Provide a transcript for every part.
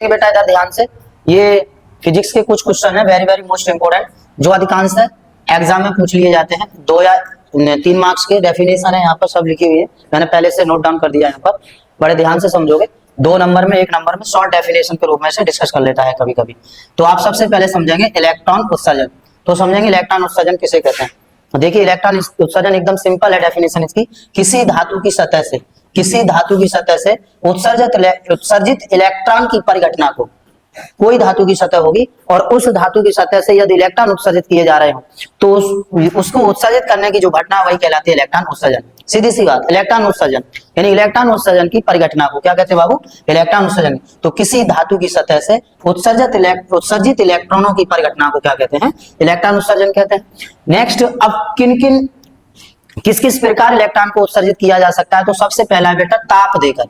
बेटा इधर ध्यान से, ये फिजिक्स के कुछ क्वेश्चन है वेरी वेरी मोस्ट इंपोर्टेंट, जो अधिकांश एग्जाम में पूछ लिए जाते हैं। 2 या 3 मार्क्स के डेफिनेशन है यहाँ पर सब लिखी हुई है, मैंने पहले से नोट डाउन कर दिया यहाँ पर, बड़े ध्यान से समझोगे। 2 नंबर में 1 नंबर में शॉर्ट डेफिनेशन के रूप में से डिस्कस कर लेता है कभी कभी। तो आप सबसे पहले समझेंगे इलेक्ट्रॉन उत्सर्जन। तो समझेंगे इलेक्ट्रॉन उत्सर्जन किसे कहते हैं। देखिए इलेक्ट्रॉन उत्सर्जन एकदम सिंपल है डेफिनेशन इसकी, किसी धातु की सतह से उत्सर्जित इलेक्ट्रॉन की परिघटना को, कोई धातु की सतह होगी और उस धातु की सतह से यदि इलेक्ट्रॉन उत्सर्जित किए जा रहे हो तो उसको उत्सर्जित करने की जो घटना वही कहलाती है इलेक्ट्रॉन उत्सर्जन। सीधी सी बात, इलेक्ट्रॉन उत्सर्जन यानी इलेक्ट्रॉन उत्सर्जन की परिघटना को क्या कहते हैं बाबू, इलेक्ट्रॉन उत्सर्जन। तो किसी धातु की सतह से उत्सर्जित इलेक्ट्रॉनों की परिघटना को क्या कहते हैं, इलेक्ट्रॉन उत्सर्जन कहते हैं। नेक्स्ट, अब किस किस प्रकार इलेक्ट्रॉन को उत्सर्जित किया जा सकता है। तो सबसे पहला है बेटा ताप देकर।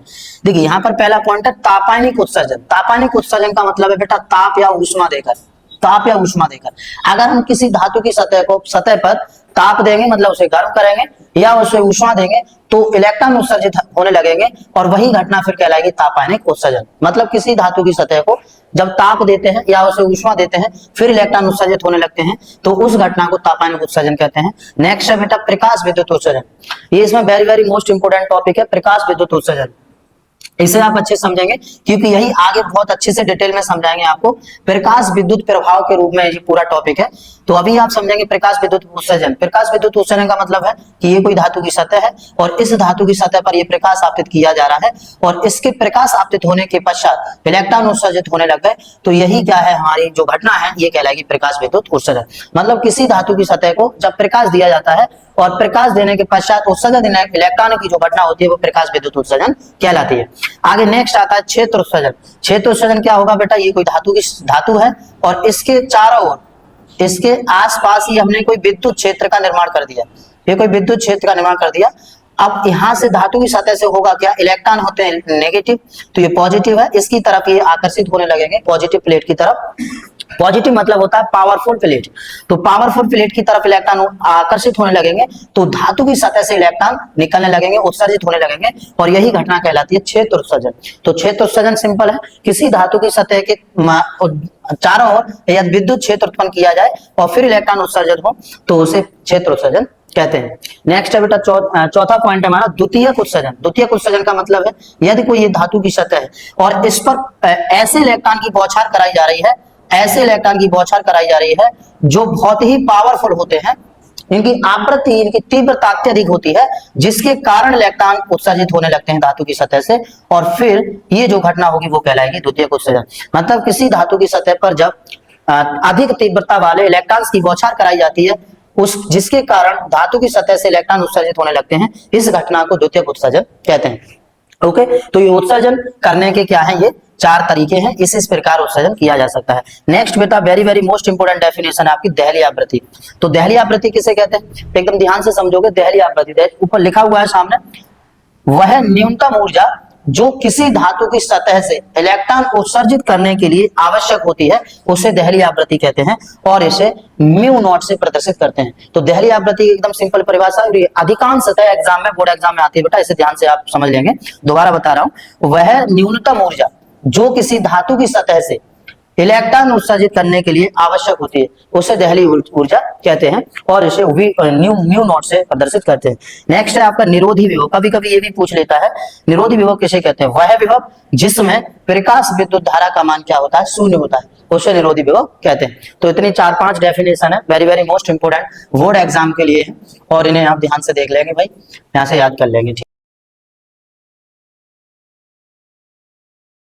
देखिए यहाँ पर पहला पॉइंट है तापानिक उत्सर्जन। तापानिक उत्सर्जन का मतलब है बेटा ताप या ऊष्मा देकर। अगर हम किसी धातु की सतह पर ताप देंगे मतलब उसे गर्म करेंगे या उसे ऊष्मा देंगे तो इलेक्ट्रॉन उत्सर्जित होने लगेंगे और वही घटना फिर कहलाएगी तापानिक उत्सर्जन। मतलब किसी धातु की सतह को जब ताप देते हैं या उसे ऊष्मा देते हैं फिर इलेक्ट्रॉन उत्सर्जित होने लगते हैं तो उस घटना को तापानिक उत्सर्जन कहते हैं। नेक्स्ट है बेटा प्रकाश विद्युत उत्सर्जन। ये इसमें very very most important topic है प्रकाश विद्युत उत्सर्जन। इसे आप अच्छे समझेंगे क्योंकि यही आगे बहुत अच्छे से डिटेल में समझाएंगे आपको। प्रकाश विद्युत प्रभाव के रूप में ये पूरा टॉपिक है। तो अभी आप समझेंगे प्रकाश विद्युत उत्सर्जन। प्रकाश विद्युत उत्सर्जन का मतलब है कि ये कोई धातु की सतह है और इस धातु की सतह पर ये प्रकाश आपतित किया जा रहा है और इसके प्रकाश आपतित होने के पश्चात इलेक्ट्रॉन उत्सर्जित होने लग गए तो यही क्या है, हमारी जो घटना है ये कहलाएगी प्रकाश विद्युत उत्सर्जन। मतलब किसी धातु की सतह को जब प्रकाश दिया जाता है और प्रकाश देने के पश्चात उत्सर्जित इलेक्ट्रॉन की जो घटना होती है वो प्रकाश विद्युत उत्सर्जन कहलाती है। आगे नेक्स्ट आता है क्षेत्र उत्सर्जन। क्षेत्र उत्सर्जन क्या होगा बेटा, ये कोई धातु है और इसके चारों ओर, इसके आसपास ही हमने कोई विद्युत क्षेत्र का निर्माण कर दिया। ये कोई विद्युत क्षेत्र का निर्माण कर दिया। अब यहाँ से धातु की सतह से होगा क्या, इलेक्ट्रॉन होते हैं नेगेटिव तो ये पॉजिटिव है, इसकी तरफ ये आकर्षित होने लगेंगे पॉजिटिव प्लेट की तरफ। पॉजिटिव मतलब होता है पावरफुल प्लेट, तो पावरफुल प्लेट की तरफ इलेक्ट्रॉन आकर्षित होने लगेंगे तो धातु की सतह से इलेक्ट्रॉन निकलने लगेंगे, उत्सर्जित होने लगेंगे और यही घटना कहलाती है क्षेत्र उत्सर्जन। तो क्षेत्र उत्सर्जन सिंपल है, किसी धातु की सतह के चारों ओर यदि विद्युत क्षेत्र उत्पन्न किया जाए और फिर इलेक्ट्रॉन उत्सर्जित हो तो उसे क्षेत्र उत्सर्जन कहते हैं। नेक्स्ट है बेटा चौथा पॉइंट है हमारा द्वितीयक उत्सर्जन। द्वितीयक उत्सर्जन का मतलब है यदि कोई ये धातु की सतह है और इस पर ऐसे इलेक्ट्रॉन की बौछार कराई जा रही है, ऐसे इलेक्ट्रॉन की बौछार कराई जा रही है जो बहुत ही पावरफुल होते हैं, इनकी आवृत्ति, इनकी तीव्रता अत्यधिक होती है जिसके कारण इलेक्ट्रॉन उत्सर्जित होने लगते हैं धातु की सतह से और फिर ये जो घटना होगी वो कहलाएगी द्वितीयक उत्सर्जन। मतलब किसी धातु की सतह पर जब अधिक तीव्रता वाले इलेक्ट्रॉन्स की बौछार कराई जाती है जिसके कारण धातु की सतह से इलेक्ट्रॉन उत्सर्जित होने लगते हैं, इस घटना को द्वितीयक उत्सर्जन कहते हैं। ओके, तो ये उत्सर्जन करने के क्या है, ये 4 तरीके हैं, इस प्रकार उत्सर्जन किया जा सकता है। नेक्स्ट बेटा very very most important definition है आपकी देहली आवृत्ति। तो देहली आवृत्ति किसे कहते हैं, एकदम ध्यान से समझोगे। देहली आवृत्ति ऊपर लिखा हुआ है सामने, वह न्यूनतम ऊर्जा जो किसी धातु की सतह से इलेक्ट्रॉन उत्सर्जित करने के लिए आवश्यक होती है उसे देहली आवृत्ति कहते हैं और इसे म्यू नॉट से प्रदर्शित करते हैं। तो देहली आवृत्ति एकदम सिंपल परिभाषा है, अधिकांश सतह एग्जाम में, बोर्ड एग्जाम में आती है बेटा, इसे ध्यान से आप समझ लेंगे। दोबारा बता रहा हूं, वह न्यूनतम ऊर्जा जो किसी धातु की सतह से इलेक्ट्रॉन उत्सर्जित करने के लिए आवश्यक होती है उसे देहली ऊर्जा कहते हैं और इसे म्यू नॉट से प्रदर्शित करते हैं। नेक्स्ट है आपका निरोधी विभव। कभी कभी ये भी पूछ लेता है निरोधी विभव किसे कहते हैं, वह विभव जिसमें प्रकाश विद्युत धारा का मान क्या होता है, 0 होता है, उसे निरोधी विभव कहते हैं। तो इतनी 4-5 डेफिनेशन है very very most important board exam के लिए है और इन्हें आप ध्यान से देख लेंगे भाई, यहाँ से याद कर लेंगे।